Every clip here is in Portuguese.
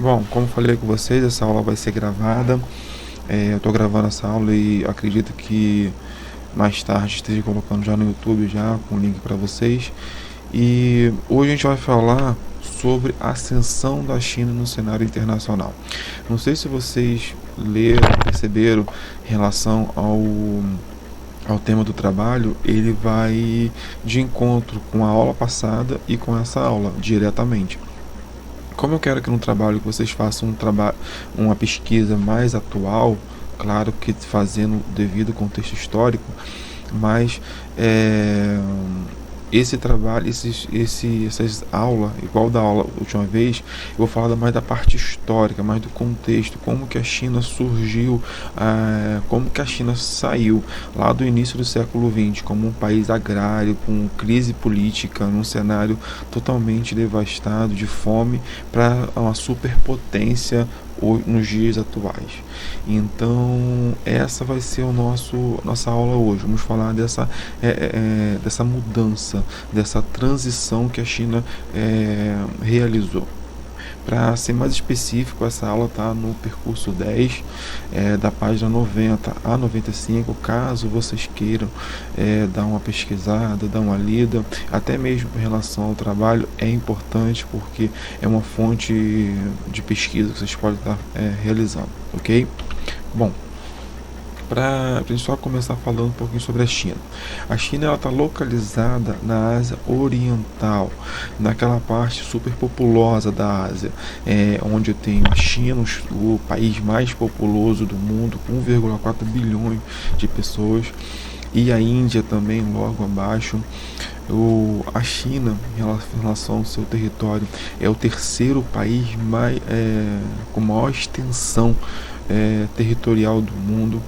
Bom, como falei com vocês, essa aula vai ser gravada. Eu estou gravando essa aula e acredito que mais tarde esteja colocando já no YouTube já com o link para vocês. E hoje a gente vai falar sobre a ascensão da China no cenário internacional. Não sei se vocês leram, perceberam em relação ao tema do trabalho, ele vai de encontro com a aula passada e com essa aula diretamente. Como eu quero que no trabalho que vocês façam uma pesquisa mais atual, claro que fazendo devido ao contexto histórico, mas esse trabalho, essas aulas, igual da aula última vez, eu vou falar mais da parte histórica, mais do contexto, como que a China surgiu, como que a China saiu lá do início do século XX como um país agrário, com crise política, num cenário totalmente devastado de fome, para uma superpotência nos dias atuais. Então essa vai ser nossa aula hoje. Vamos falar dessa mudança, dessa transição que a China realizou. Para ser mais específico, essa aula está no percurso 10, da página 90 a 95, caso vocês queiram dar uma pesquisada, dar uma lida, até mesmo em relação ao trabalho, é importante porque é uma fonte de pesquisa que vocês podem estar realizando, ok? Bom, para a gente só começar falando um pouquinho sobre a China. A China está localizada na Ásia Oriental, naquela parte super populosa da Ásia, onde tem a China, o país mais populoso do mundo, com 1,4 bilhões de pessoas, e a Índia também logo abaixo. A China, em relação ao seu território, é o terceiro país com maior extensão territorial do mundo,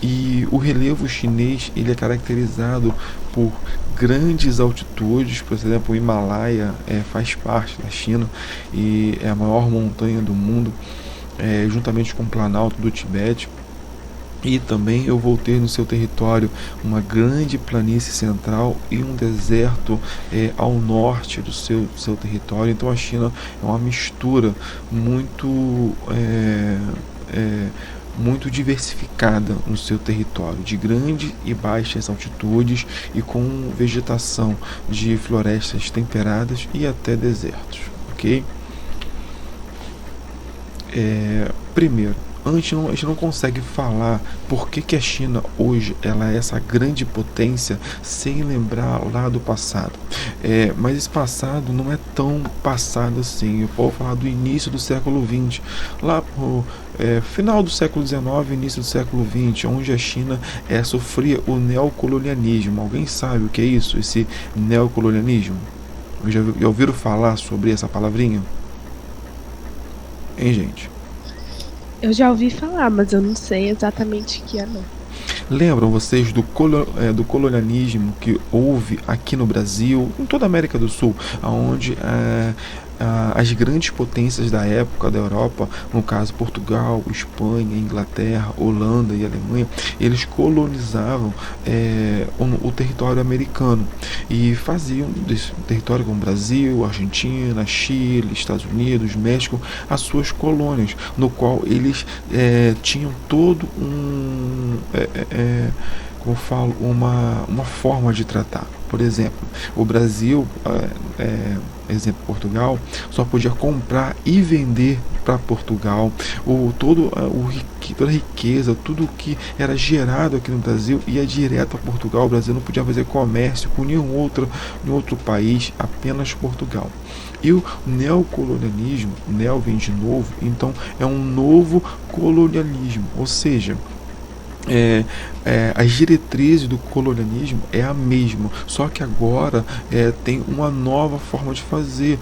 e o relevo chinês ele é caracterizado por grandes altitudes. Por exemplo, o Himalaia faz parte da China e é a maior montanha do mundo, juntamente com o Planalto do Tibete. E também eu vou ter no seu território uma grande planície central e um deserto ao norte do seu território. Então a China é uma mistura muito diversificada no seu território, de grandes e baixas altitudes e com vegetação de florestas temperadas e até desertos, ok? Primeiro, a gente não consegue falar por que a China hoje ela é essa grande potência sem lembrar lá do passado. Mas esse passado não é tão passado assim. Eu posso falar do início do século XX, lá pro final do século XIX, início do século XX, onde a China sofria o neocolonialismo. Alguém sabe o que é isso, esse neocolonialismo? Já ouviram falar sobre essa palavrinha? Hein, gente? Eu já ouvi falar, mas eu não sei exatamente o que é, não. Lembram vocês do colonialismo que houve aqui no Brasil, em toda a América do Sul, onde as grandes potências da época da Europa, no caso Portugal, Espanha, Inglaterra, Holanda e Alemanha, eles colonizavam o território americano e faziam desse território como Brasil, Argentina, Chile, Estados Unidos, México, as suas colônias, no qual eles tinham todo como eu falo, uma forma de tratar. Por exemplo, o Brasil, exemplo Portugal, só podia comprar e vender para Portugal toda a riqueza, tudo que era gerado aqui no Brasil ia direto a Portugal. O Brasil não podia fazer comércio com nenhum outro país, apenas Portugal. E o neocolonialismo, neo vem de novo, então é um novo colonialismo, ou seja, as diretrizes do colonialismo é a mesma, só que agora tem uma nova forma de fazer,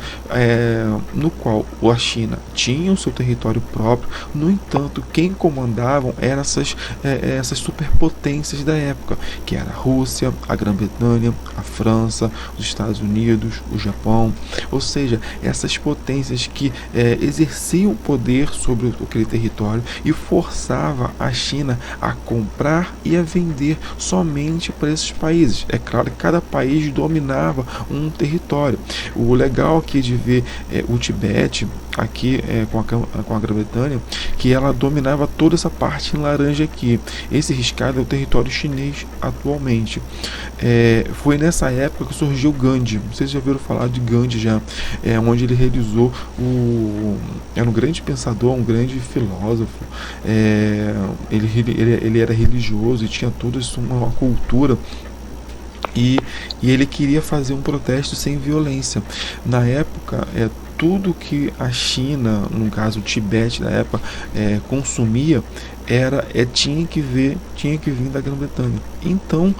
no qual a China tinha o seu território próprio. No entanto, quem comandavam eram essas superpotências da época, que era a Rússia, a Grã-Bretanha, a França, os Estados Unidos, o Japão, ou seja, essas potências que exerciam poder sobre aquele território e forçava a China a comprar e a vender somente para esses países. É claro que cada país dominava um território. O legal aqui de ver o Tibete aqui com a Grã-Bretanha, que ela dominava toda essa parte em laranja aqui. Esse riscado é o território chinês atualmente. Foi nessa época que surgiu Gandhi. Não sei se já ouviram falar de Gandhi já, onde ele realizou era um grande pensador, um grande filósofo. Ele era religioso e tinha toda uma cultura. E ele queria fazer um protesto sem violência. Na época, tudo que a China, no caso o Tibete da época, consumia tinha que vir da Grã-Bretanha. Então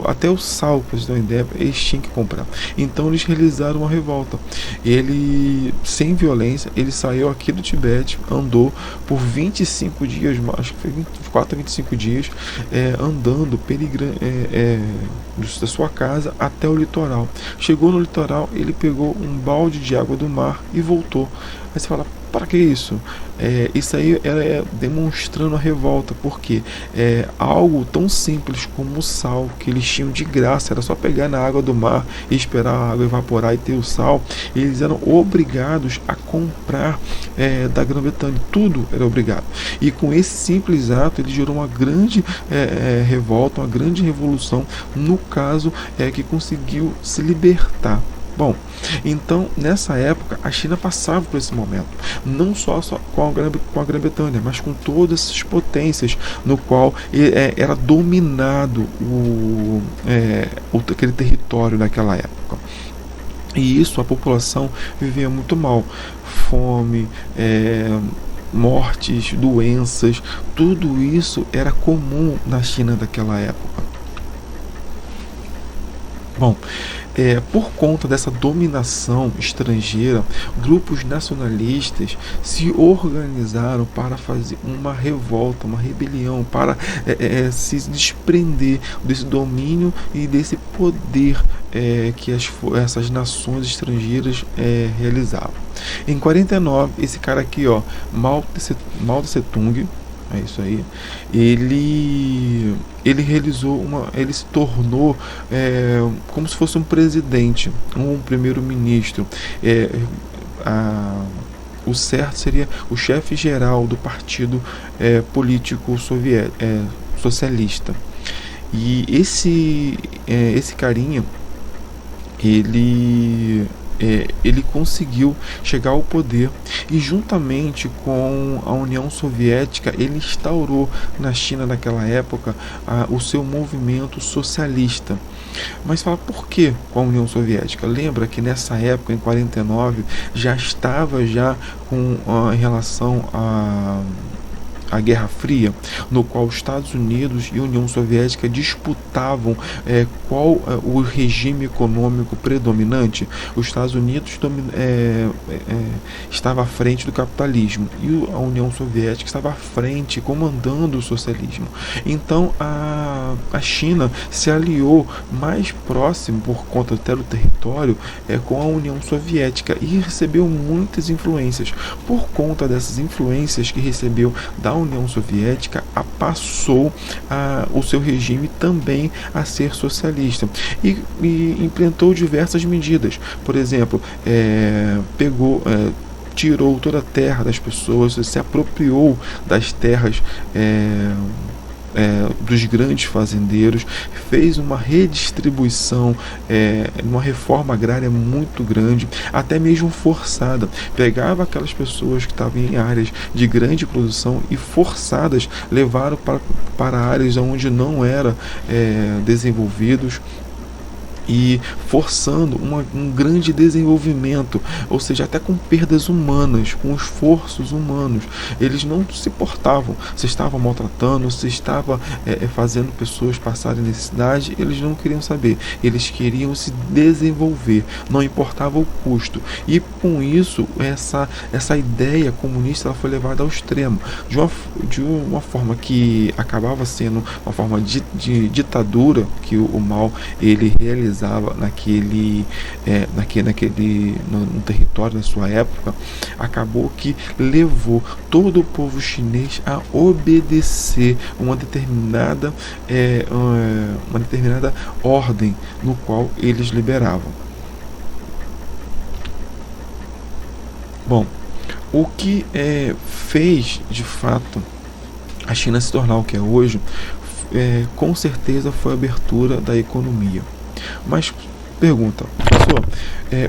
até o sal, para vocês terem uma ideia, eles tinham que comprar. Então eles realizaram uma revolta. Ele, sem violência, ele saiu aqui do Tibete, andou por 25 dias, acho que foi 24 a 25 dias, andando da sua casa até o litoral. Chegou no litoral, ele pegou um balde de água do mar e voltou. Aí você fala, para que isso? Isso aí é demonstrando a revolta, porque algo tão simples como o sal, que eles tinham de graça, era só pegar na água do mar e esperar a água evaporar e ter o sal. Eles eram obrigados a comprar da Grã-Bretanha, tudo era obrigado. E com esse simples ato, ele gerou uma grande revolta, uma grande revolução, no caso que conseguiu se libertar. Bom, então nessa época a China passava por esse momento, não só com a Grã-Bretanha, mas com todas essas potências, no qual era dominado aquele território naquela época. E isso a população vivia muito mal, fome, mortes, doenças, tudo isso era comum na China daquela época. Bom, por conta dessa dominação estrangeira, grupos nacionalistas se organizaram para fazer uma revolta, uma rebelião, para se desprender desse domínio e desse poder que essas nações estrangeiras realizavam. Em 49, esse cara aqui, Mao Tse-tung, é isso aí. Ele ele se tornou como se fosse um presidente, um primeiro-ministro. O certo seria o chefe geral do partido político socialista. E esse carinha, ele conseguiu chegar ao poder e, juntamente com a União Soviética, ele instaurou na China naquela época o seu movimento socialista. Mas fala, por que com a União Soviética? Lembra que nessa época, em 49, já estava em relação a Guerra Fria, no qual os Estados Unidos e a União Soviética disputavam qual o regime econômico predominante. Os Estados Unidos estava à frente do capitalismo e a União Soviética estava à frente, comandando o socialismo. Então a China se aliou mais próximo, por conta até do território, com a União Soviética e recebeu muitas influências. Por conta dessas influências que recebeu da União Soviética, passou o seu regime também a ser socialista e implementou diversas medidas. Por exemplo, tirou toda a terra das pessoas, se apropriou das terras dos grandes fazendeiros, fez uma redistribuição, uma reforma agrária muito grande, até mesmo forçada. Pegava aquelas pessoas que estavam em áreas de grande produção e forçadas levaram para áreas onde não eram desenvolvidos, e forçando um grande desenvolvimento, ou seja, até com perdas humanas, com esforços humanos. Eles não se portavam, se estavam maltratando, se estava fazendo pessoas passarem necessidade, eles não queriam saber, eles queriam se desenvolver, não importava o custo. E com isso, essa ideia comunista ela foi levada ao extremo, de uma forma que acabava sendo uma forma de ditadura que o Mao ele realizava no território na sua época. Acabou que levou todo o povo chinês a obedecer uma determinada ordem no qual eles liberavam. Bom, o que fez de fato a China se tornar o que é hoje, com certeza foi a abertura da economia. Mas pergunta, professor,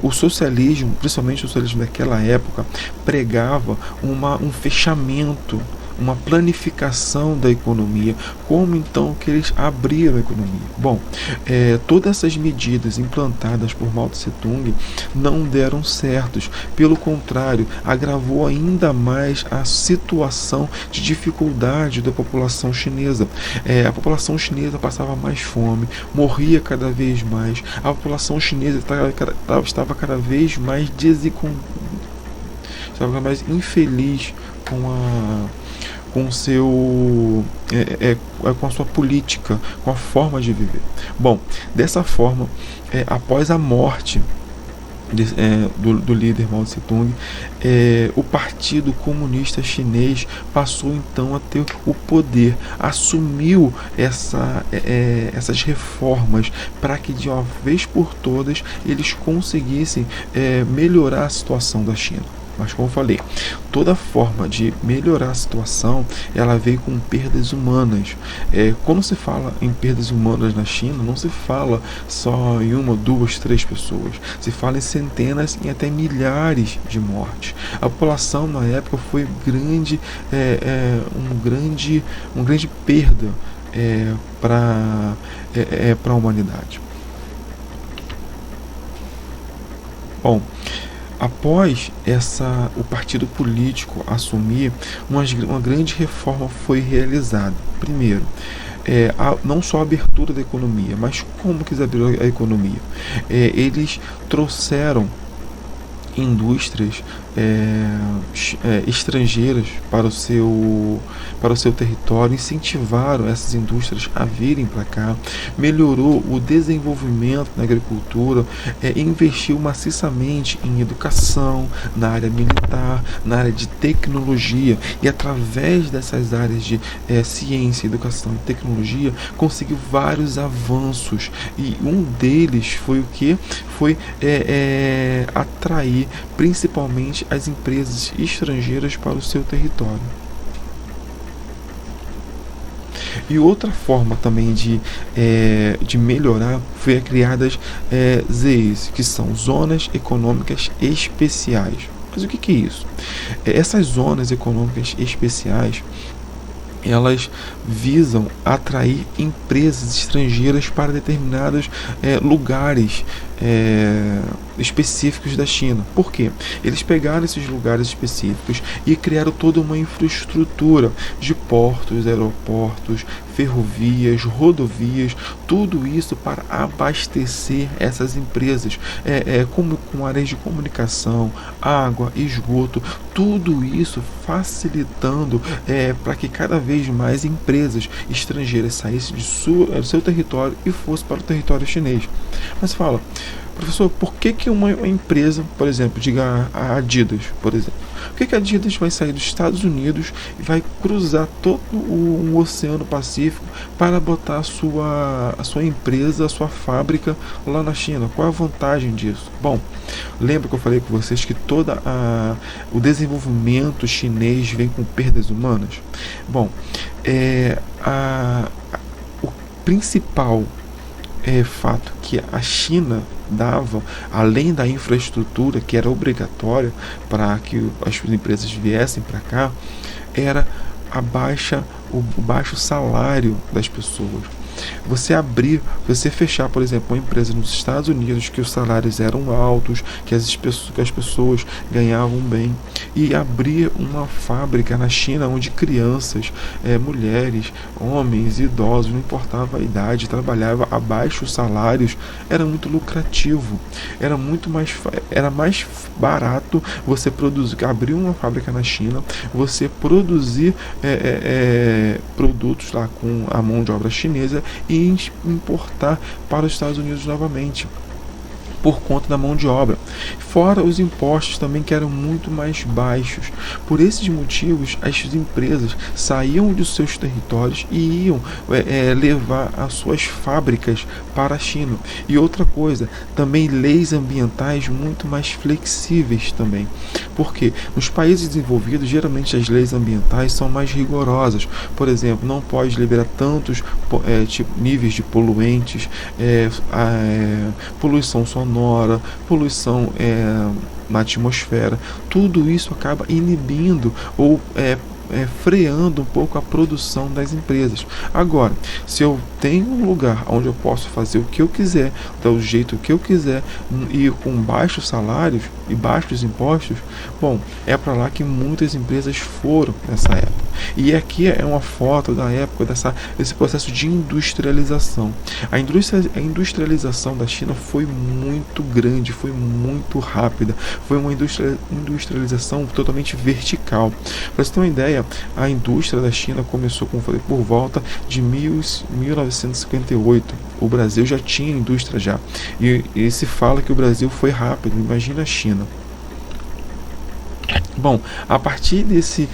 o socialismo, principalmente o socialismo daquela época, pregava um fechamento, uma planificação da economia. Como então que eles abriram a economia? Bom, todas essas medidas implantadas por Mao Tse Tung não deram certos. Pelo contrário, agravou ainda mais a situação de dificuldade da população chinesa. A população chinesa passava mais fome, morria cada vez mais. A população chinesa estava cada vez mais estava mais infeliz com a sua política, com a forma de viver. Bom, dessa forma, após a morte do líder Mao Tse Tung, o Partido Comunista Chinês passou então a ter o poder, assumiu essas reformas para que de uma vez por todas eles conseguissem melhorar a situação da China. Mas como eu falei, toda forma de melhorar a situação, ela veio com perdas humanas. Quando se fala em perdas humanas na China, não se fala só em 1, 2, 3 pessoas. Se fala em centenas e até milhares de mortes. A população na época foi uma grande perda para a humanidade. Bom, após o partido político assumir, uma grande reforma foi realizada. Primeiro, não só a abertura da economia, mas como que eles abriram a economia? Eles trouxeram indústrias estrangeiras para o seu território, incentivaram essas indústrias a virem para cá, melhorou o desenvolvimento na agricultura, investiu maciçamente em educação, na área militar, na área de tecnologia, e através dessas áreas de ciência, educação e tecnologia conseguiu vários avanços, e um deles foi o que? Foi atrair principalmente as empresas estrangeiras para o seu território. E outra forma também de melhorar foi a criadas ZEs, que são Zonas Econômicas Especiais. Mas o que é isso? Essas zonas econômicas especiais, elas visam atrair empresas estrangeiras para determinados lugares específicos da China. Por quê? Eles pegaram esses lugares específicos e criaram toda uma infraestrutura de portos, aeroportos, ferrovias, rodovias, tudo isso para abastecer essas empresas, como com áreas de comunicação, água, esgoto, tudo isso facilitando para que cada vez mais empresas estrangeiras saíssem do seu território e fossem para o território chinês. Mas fala, professor, por que uma empresa, por exemplo, diga a Adidas, por exemplo, por que a Adidas vai sair dos Estados Unidos e vai cruzar todo o Oceano Pacífico para botar a sua empresa, a sua fábrica lá na China? Qual a vantagem disso? Bom, lembra que eu falei com vocês que todo o desenvolvimento chinês vem com perdas humanas? Bom, o principal fato que a China dava, além da infraestrutura que era obrigatória para que as empresas viessem para cá, era o baixo salário das pessoas. Você fechar, por exemplo, uma empresa nos Estados Unidos que os salários eram altos, que as pessoas ganhavam bem, e abrir uma fábrica na China onde crianças, mulheres, homens, idosos, não importava a idade, trabalhava a baixos salários, era muito lucrativo, era mais barato você abrir uma fábrica na China, você produzir produtos lá com a mão de obra chinesa e importar para os Estados Unidos novamente. por conta da mão de obra. Fora os impostos também, que eram muito mais baixos. Por esses motivos, as empresas saíam dos seus territórios e iam levar as suas fábricas para a China. E outra coisa, também leis ambientais muito mais flexíveis também. Porque nos países desenvolvidos, geralmente as leis ambientais são mais rigorosas. Por exemplo, não pode liberar tantos níveis de poluentes, poluição sonora, poluição na atmosfera. Tudo isso acaba inibindo ou freando um pouco a produção das empresas. Agora, se eu tenho um lugar onde eu posso fazer o que eu quiser, do jeito que eu quiser, e com baixos salários e baixos impostos, bom, é para lá que muitas empresas foram nessa época. E aqui é uma foto da época desse processo de industrialização. A industrialização da China foi muito grande, foi muito rápida, foi uma industrialização totalmente vertical. Para você ter uma ideia, a indústria da China começou, como eu falei, por volta de 1958. O Brasil já tinha indústria já. E se fala que o Brasil foi rápido, imagina a China. Bom, a partir desse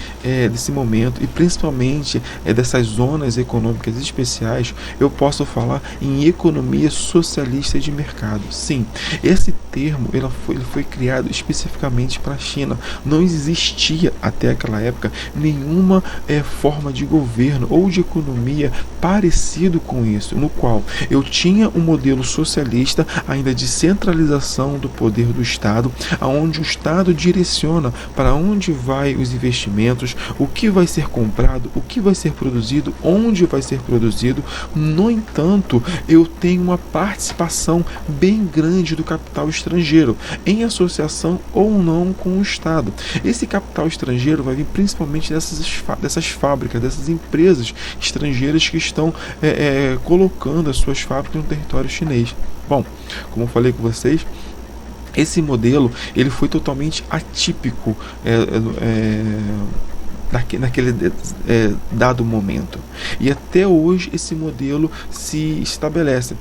momento, e principalmente dessas zonas econômicas especiais, eu posso falar em economia socialista de mercado. Sim, esse termo ele foi criado especificamente para a China. Não existia até aquela época nenhuma forma de governo ou de economia parecido com isso, no qual eu tinha um modelo socialista ainda de centralização do poder do Estado, onde o Estado direciona para onde vai os investimentos, o que vai ser comprado, o que vai ser produzido, onde vai ser produzido. No entanto, eu tenho uma participação bem grande do capital estrangeiro, em associação ou não com o Estado. Esse capital estrangeiro vai vir principalmente dessas fábricas, dessas empresas estrangeiras que estão colocando as suas fábricas no território chinês. Bom, como eu falei com vocês, esse modelo ele foi totalmente atípico naquele dado momento. E até hoje esse modelo se estabelece.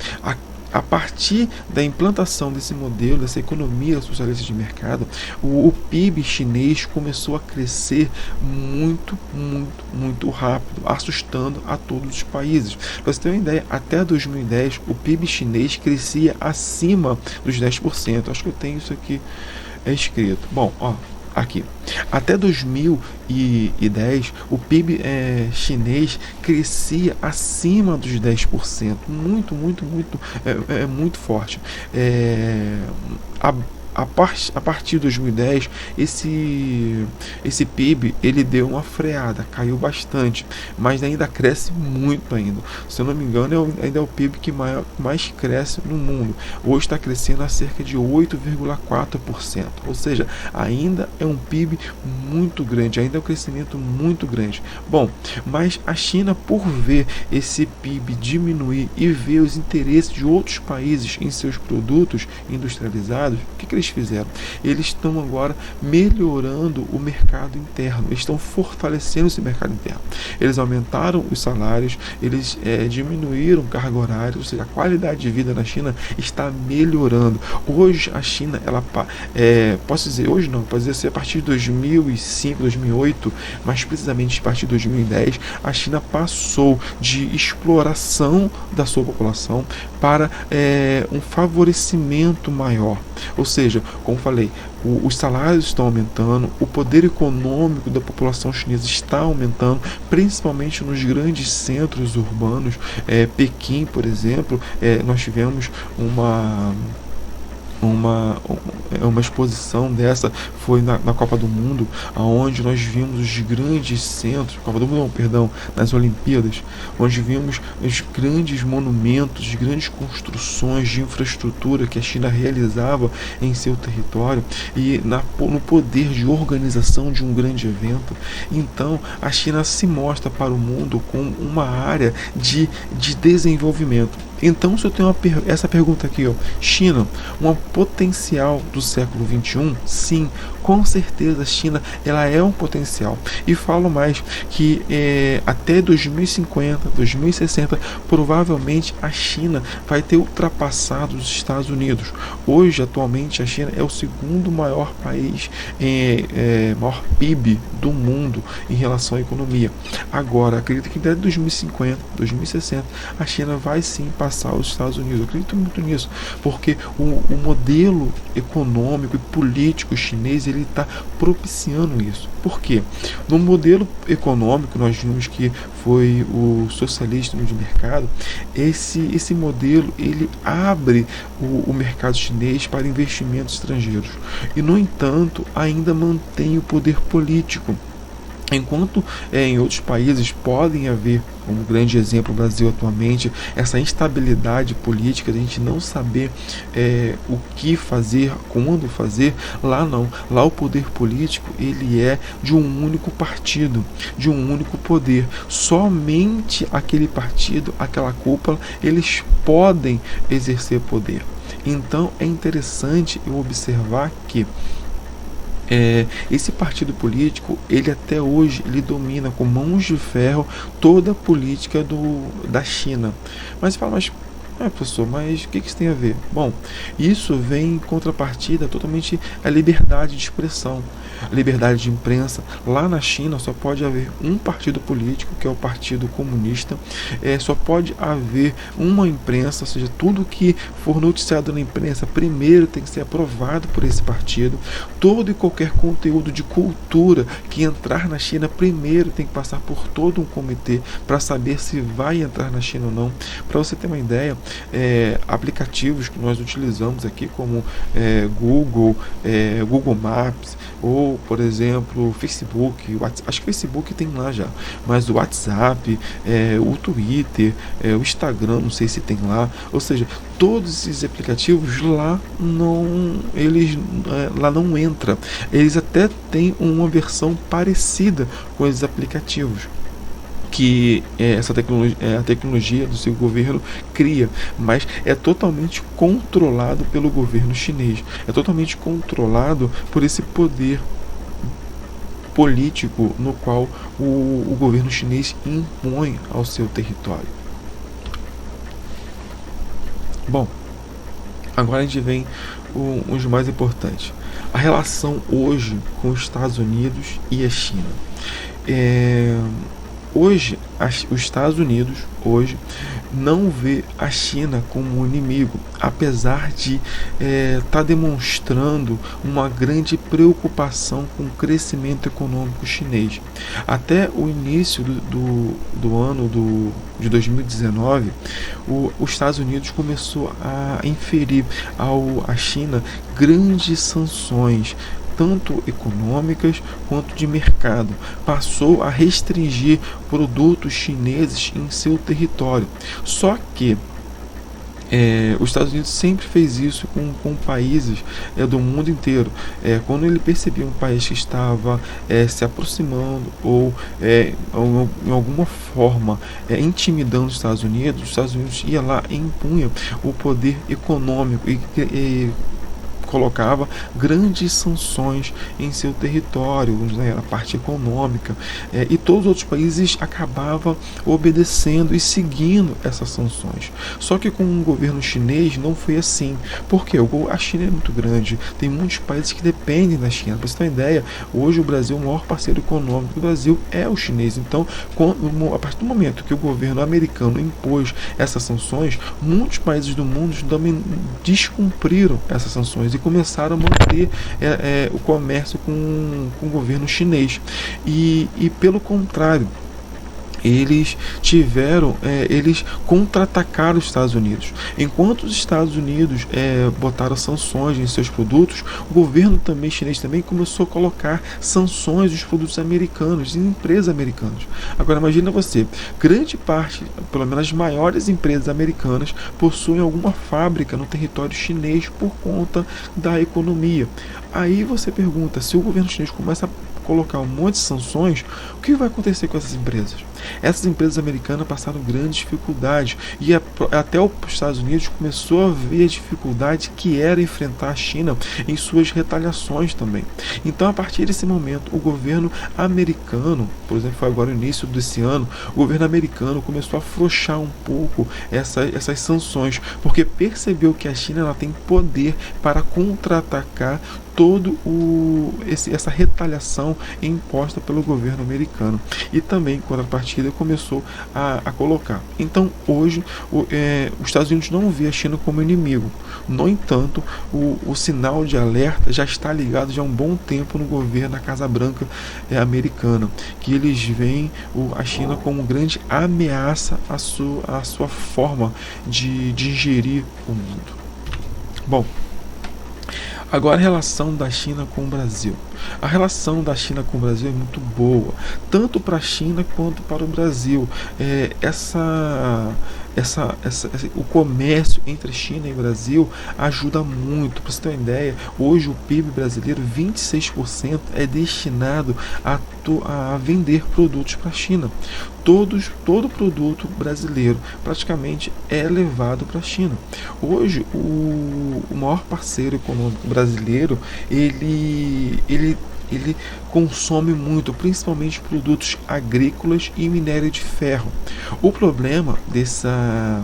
A partir da implantação desse modelo, dessa economia socialista de mercado, o PIB chinês começou a crescer muito, muito, muito rápido, assustando a todos os países. Para você ter uma ideia, até 2010 o PIB chinês crescia acima dos 10%. Acho que eu tenho isso aqui escrito. Bom, aqui. Até 2010, o PIB chinês crescia acima dos 10%. Muito, muito, muito, muito forte. A partir de 2010, esse PIB ele deu uma freada, caiu bastante, mas ainda cresce muito ainda. Se eu não me engano, ainda é o PIB que mais cresce no mundo. Hoje está crescendo a cerca de 8,4%, ou seja, ainda é um PIB muito grande, ainda é um crescimento muito grande. Bom, mas a China, por ver esse PIB diminuir e ver os interesses de outros países em seus produtos industrializados, o que eles fizeram? Eles estão agora melhorando o mercado interno, eles estão fortalecendo esse mercado interno. Eles aumentaram os salários, eles diminuíram carga horária, ou seja, a qualidade de vida na China está melhorando. Hoje a China, posso dizer hoje não, pode dizer a partir de 2005, 2008, mais precisamente a partir de 2010, a China passou de exploração da sua população para um favorecimento maior. Ou seja, como falei, os salários estão aumentando, o poder econômico da população chinesa está aumentando, principalmente nos grandes centros urbanos. Pequim, por exemplo, nós tivemos uma exposição dessa, foi na Copa do Mundo, onde nós vimos os grandes centros, Copa do Mundo não, perdão, nas Olimpíadas, onde vimos os grandes monumentos, as grandes construções de infraestrutura que a China realizava em seu território e no poder de organização de um grande evento. Então a China se mostra para o mundo como uma área de desenvolvimento. Então, se eu tenho essa pergunta aqui, ó, China, uma potencial do século XXI? Sim, com certeza a China ela é um potencial. E falo mais que até 2050, 2060, provavelmente a China vai ter ultrapassado os Estados Unidos. Hoje, atualmente, a China é o segundo maior país, maior PIB do mundo em relação à economia. Agora, acredito que até 2050, 2060, a China vai sim passar os Estados Unidos. Eu acredito muito nisso, porque o modelo econômico e político chinês ele está propiciando isso. Por quê? No modelo econômico, nós vimos que foi o socialismo de mercado. Esse modelo ele abre o mercado chinês para investimentos estrangeiros e, no entanto, ainda mantém o poder político. Enquanto em outros países podem haver, como grande exemplo o Brasil atualmente, essa instabilidade política, de a gente não saber o que fazer, quando fazer, lá não. Lá o poder político ele é de um único partido, de um único poder. Somente aquele partido, aquela cúpula, eles podem exercer poder. Então é interessante eu observar que esse partido político, ele até hoje ele domina com mãos de ferro toda a política da China. Mas fala, professor, mas o que isso tem a ver? Bom, isso vem em contrapartida totalmente à liberdade de expressão, liberdade de imprensa. Lá na China só pode haver um partido político, que é o Partido Comunista, só pode haver uma imprensa, ou seja, tudo que for noticiado na imprensa primeiro tem que ser aprovado por esse partido. Todo e qualquer conteúdo de cultura que entrar na China primeiro tem que passar por todo um comitê para saber se vai entrar na China ou não. Para você ter uma ideia, aplicativos que nós utilizamos aqui como Google Maps, ou por exemplo Facebook, acho que o Facebook tem lá já, mas o WhatsApp, o Twitter, o Instagram, não sei se tem lá, ou seja, todos esses aplicativos lá não entra. Eles até têm uma versão parecida com esses aplicativos que essa tecnologia, a tecnologia do seu governo cria, mas é totalmente controlado pelo governo chinês, é totalmente controlado por esse poder político no qual o governo chinês impõe ao seu território. Bom, agora a gente vem os mais importantes. A relação hoje com os Estados Unidos e a China. Hoje, os Estados Unidos não vê a China como um inimigo, apesar de estar demonstrando uma grande preocupação com o crescimento econômico chinês. Até o início do ano de 2019, os Estados Unidos começou a inferir à China grandes sanções, tanto econômicas quanto de mercado. Passou a restringir produtos chineses em seu território. Só que os Estados Unidos sempre fez isso com países do mundo inteiro. Quando ele percebia um país que estava se aproximando ou em alguma forma intimidando os Estados Unidos ia lá e impunha o poder econômico e colocava grandes sanções em seu território, a parte econômica, e todos os outros países acabavam obedecendo e seguindo essas sanções. Só que com o governo chinês não foi assim, porque a China é muito grande, tem muitos países que dependem da China. Para você ter uma ideia, hoje o Brasil, o maior parceiro econômico do Brasil é o chinês. Então, a partir do momento que o governo americano impôs essas sanções, muitos países do mundo também descumpriram essas sanções e começaram a manter o comércio com o governo chinês. E pelo contrário, eles contra-atacaram os Estados Unidos. Enquanto os Estados Unidos botaram sanções em seus produtos, o governo chinês também começou a colocar sanções nos produtos americanos, em empresas americanas. Agora imagina você, grande parte, pelo menos as maiores empresas americanas, possuem alguma fábrica no território chinês por conta da economia. Aí você pergunta, se o governo chinês começa a colocar um monte de sanções, o que vai acontecer com essas empresas? Essas empresas americanas passaram grandes dificuldades e até os Estados Unidos começou a ver a dificuldade que era enfrentar a China em suas retaliações também. Então, a partir desse momento, o governo americano, por exemplo, foi agora no início desse ano, o governo americano começou a afrouxar um pouco essas sanções, porque percebeu que a China ela tem poder para contra-atacar essa retaliação imposta pelo governo americano. E também, em contrapartida, começou a colocar. Então, hoje, os Estados Unidos não vê a China como inimigo. No entanto, o sinal de alerta já está ligado já há um bom tempo no governo da Casa Branca americana, que eles veem a China como grande ameaça à sua forma de gerir o mundo. Bom, agora, a relação da China com o Brasil. A relação da China com o Brasil é muito boa, tanto para a China quanto para o Brasil. O comércio entre China e Brasil ajuda muito. Para você ter uma ideia, hoje o PIB brasileiro, 26% é destinado a vender produtos para a China. Todo produto brasileiro praticamente é levado para a China. Hoje, o maior parceiro econômico brasileiro, ele consome muito, principalmente produtos agrícolas e minério de ferro. O problema dessa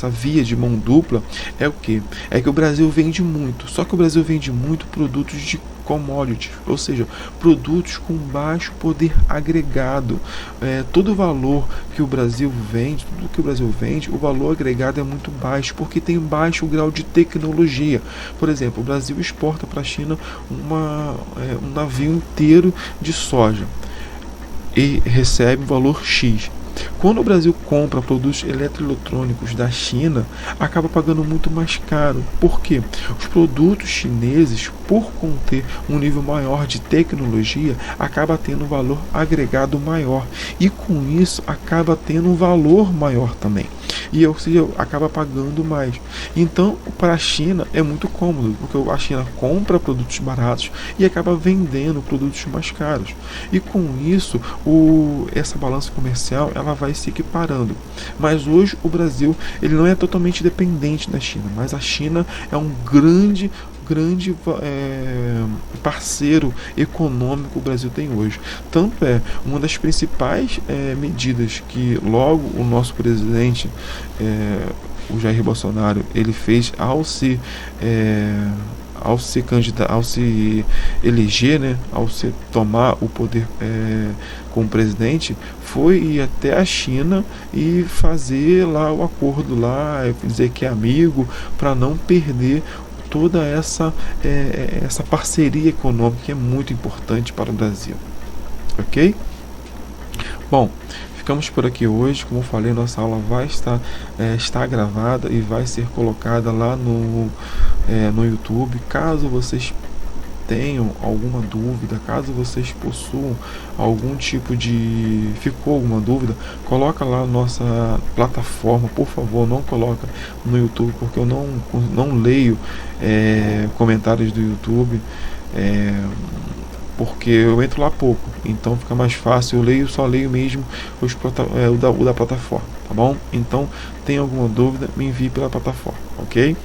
via de mão dupla é o que? É que o Brasil vende muito, só que o Brasil vende muito produtos de commodities, ou seja, produtos com baixo poder agregado. Todo o valor que o Brasil vende, tudo que o Brasil vende, o valor agregado é muito baixo, porque tem baixo grau de tecnologia. Por exemplo, o Brasil exporta para a China um navio inteiro de soja e recebe um valor X. Quando o Brasil compra produtos eletroeletrônicos da China, acaba pagando muito mais caro. Por quê? Os produtos chineses, por conter um nível maior de tecnologia, acaba tendo um valor agregado maior. E com isso, acaba tendo um valor maior também. E ou seja, acaba pagando mais. Então, para a China é muito cômodo, porque a China compra produtos baratos e acaba vendendo produtos mais caros. E com isso, essa balança comercial ela vai se equiparando. Mas hoje o Brasil ele não é totalmente dependente da China, mas a China é um grande parceiro econômico que o Brasil tem hoje. Tanto é uma das principais medidas que logo o nosso presidente, o Jair Bolsonaro, ele fez ao se eleger, né, ao se tomar o poder como presidente, foi ir até a China e fazer lá o acordo lá, dizer que é amigo, para não perder toda essa parceria econômica que é muito importante para o Brasil. Ok? Bom, ficamos por aqui hoje. Como eu falei, nossa aula vai estar gravada e vai ser colocada lá no YouTube. Caso vocês tenham alguma dúvida, caso vocês possuam algum tipo ficou alguma dúvida, coloca lá na nossa plataforma, por favor, não coloca no YouTube, porque eu não leio comentários do YouTube, porque eu entro lá pouco, então fica mais fácil, só leio mesmo o da plataforma, tá bom? Então, tem alguma dúvida, me envie pela plataforma, ok?